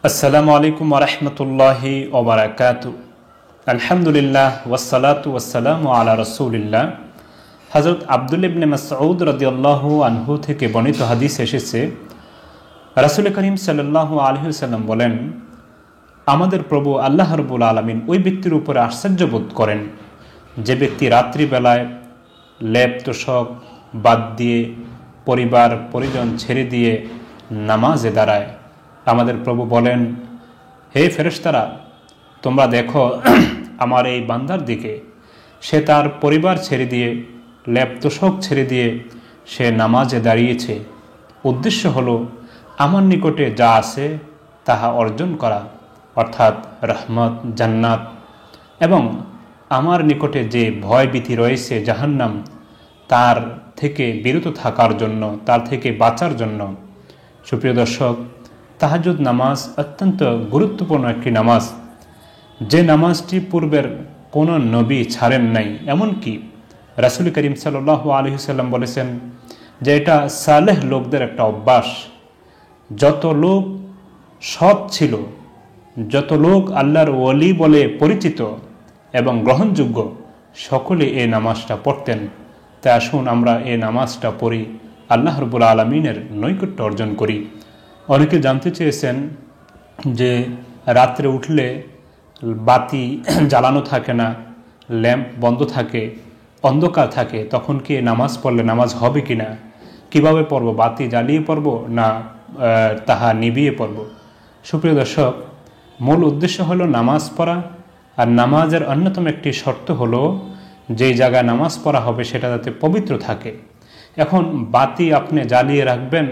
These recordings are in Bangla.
আসসালামু আলাইকুম ওয়া রাহমাতুল্লাহি ওয়া বারাকাতুহু। আলহামদুলিল্লাহ ওয়াসসালাতু ওয়াসসালামু আলা রাসূলিল্লাহ। হযরত আব্দুল্লাহ ইবনে মাসউদ রাদিয়াল্লাহু আনহু থেকে বর্ণিত হাদিস এসেছে, রাসূল করিম সাল্লাল্লাহু আলাইহি ওয়াসাল্লাম বলেন, আমাদের প্রভু আল্লাহ রাব্বুল আলামিন ওই ব্যক্তির উপরে আশ্চর্য বোধ করেন যে ব্যক্তি রাত্রিবেলায় লেপ তোশক বাদ দিয়ে পরিবার পরিজন ছেড়ে দিয়ে নামাজে দাঁড়ায়। আমাদের প্রভু বলেন, হে ফেরেশতারা, তোমরা দেখো আমার এই বান্দার দিকে, সে তার পরিবার ছেড়ে দিয়ে লেপ তোশক ছেড়ে দিয়ে সে নামাজে দাঁড়িয়েছে। উদ্দেশ্য হলো আমার নিকটে যা আছে তাহা অর্জন করা, অর্থাৎ রহমত, জান্নাত, এবং আমার নিকটে যে ভয়ভীতি রয়েছে জাহান্নাম, তার থেকে বিরত থাকার জন্য, তার থেকে বাঁচার জন্য। সুপ্রিয় দর্শক, তাহাজ্জুদ নামাজ অত্যন্ত গুরুত্বপূর্ণ একটি নামাজ, যে নামাজটি পূর্বের কোনো নবী ছাড়েন নাই। এমনকি রাসূল করিম সাল্লাল্লাহু আলাইহি ওয়াসাল্লাম বলেছেন যে এটা সালেহ লোকদের একটা অভ্যাস। যত লোক সৎ ছিল, যত লোক আল্লাহর ওয়ালি বলে পরিচিত এবং গ্রহণযোগ্য, সকলে এই নামাজটা পড়তেন। তাই আসুন আমরা এই নামাজটা পড়ি, আল্লাহ রাব্বুল আলামিনের নৈকট্য অর্জন করি। অনেকে জানতে চেয়েছেন যে রাত্রে উঠলে বাতি জ্বালানো থাকে না, ল্যাম্প বন্ধ থাকে, অন্ধকার থাকে, তখন কি নামাজ পড়লে নামাজ হবে কি না, কীভাবে পড়ব, বাতি জ্বালিয়ে পড়ব না তাহা নিভিয়ে পড়ব? সুপ্রিয় দর্শক, মূল উদ্দেশ্য হলো নামাজ পড়া, আর নামাজের অন্যতম একটি শর্ত হলো যেই জায়গায় নামাজ পড়া হবে সেটা যাতে পবিত্র থাকে। এখন বাতি আপনি জ্বালিয়ে রাখবেন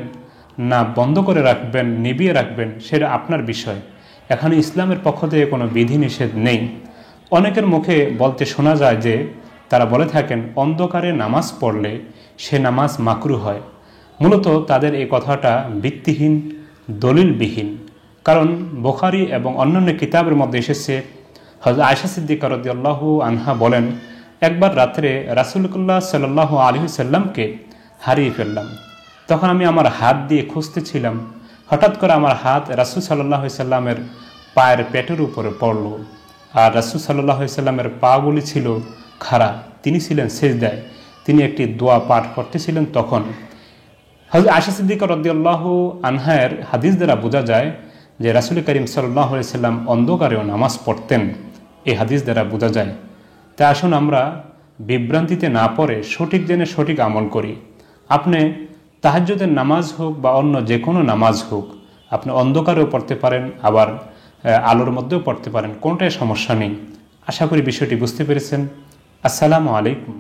না বন্ধ করে রাখবেন, নিভিয়ে রাখবেন, সেটা আপনার বিষয়। এখানে ইসলামের পক্ষ থেকে কোনো বিধিনিষেধ নেই। অনেকের মুখে বলতে শোনা যায় যে তারা বলে থাকেন অন্ধকারে নামাজ পড়লে সে নামাজ মাকরু হয়। মূলত তাদের এই কথাটা ভিত্তিহীন, দলিলবিহীন। কারণ বুখারী এবং অন্যান্য কিতাবের মধ্যে এসেছে, হযরত আয়েশা সিদ্দিকা রাদিয়াল্লাহু আনহা বলেন, একবার রাত্রে রাসূলুল্লাহ সাল্লাল্লাহু আলাইহি ওয়াসাল্লামকে হারিয়ে ফেললাম। তখন আমি আমার হাত দিয়ে খুঁজতেছিলাম, হঠাৎ করে আমার হাত রাসূল সাল্লাল্লাহু আলাইহি ওয়াসাল্লামের পায়ের পেটের উপরে পড়ল। আর রাসূল সাল্লাল্লাহু আলাইহি ওয়াসাল্লামের পাগুলি ছিল খাড়া, তিনি ছিলেন সিজদায়, তিনি একটি দোয়া পাঠ করতেছিলেন। তখন হযরত আয়েশা সিদ্দিকা রাদিয়াল্লাহু আনহার হাদিস দ্বারা বোঝা যায় যে রাসূল করিম সাল্লাল্লাহু আলাইহি ওয়াসাল্লাম অন্ধকারেও নামাজ পড়তেন, এই হাদিস দ্বারা বোঝা যায়। তাই আসুন আমরা বিভ্রান্তিতে না পড়ে সঠিক জেনে সঠিক আমল করি। আপনি তাহাজ্জুদের নামাজ হোক বা অন্য যে কোনো নামাজ হোক, আপনি অন্ধকারেও পড়তে পারেন, আবার আলোর মধ্যেও পড়তে পারেন, কোনটাই সমস্যা নেই। আশা করি বিষয়টি বুঝতে পেরেছেন। আসসালামু আলাইকুম।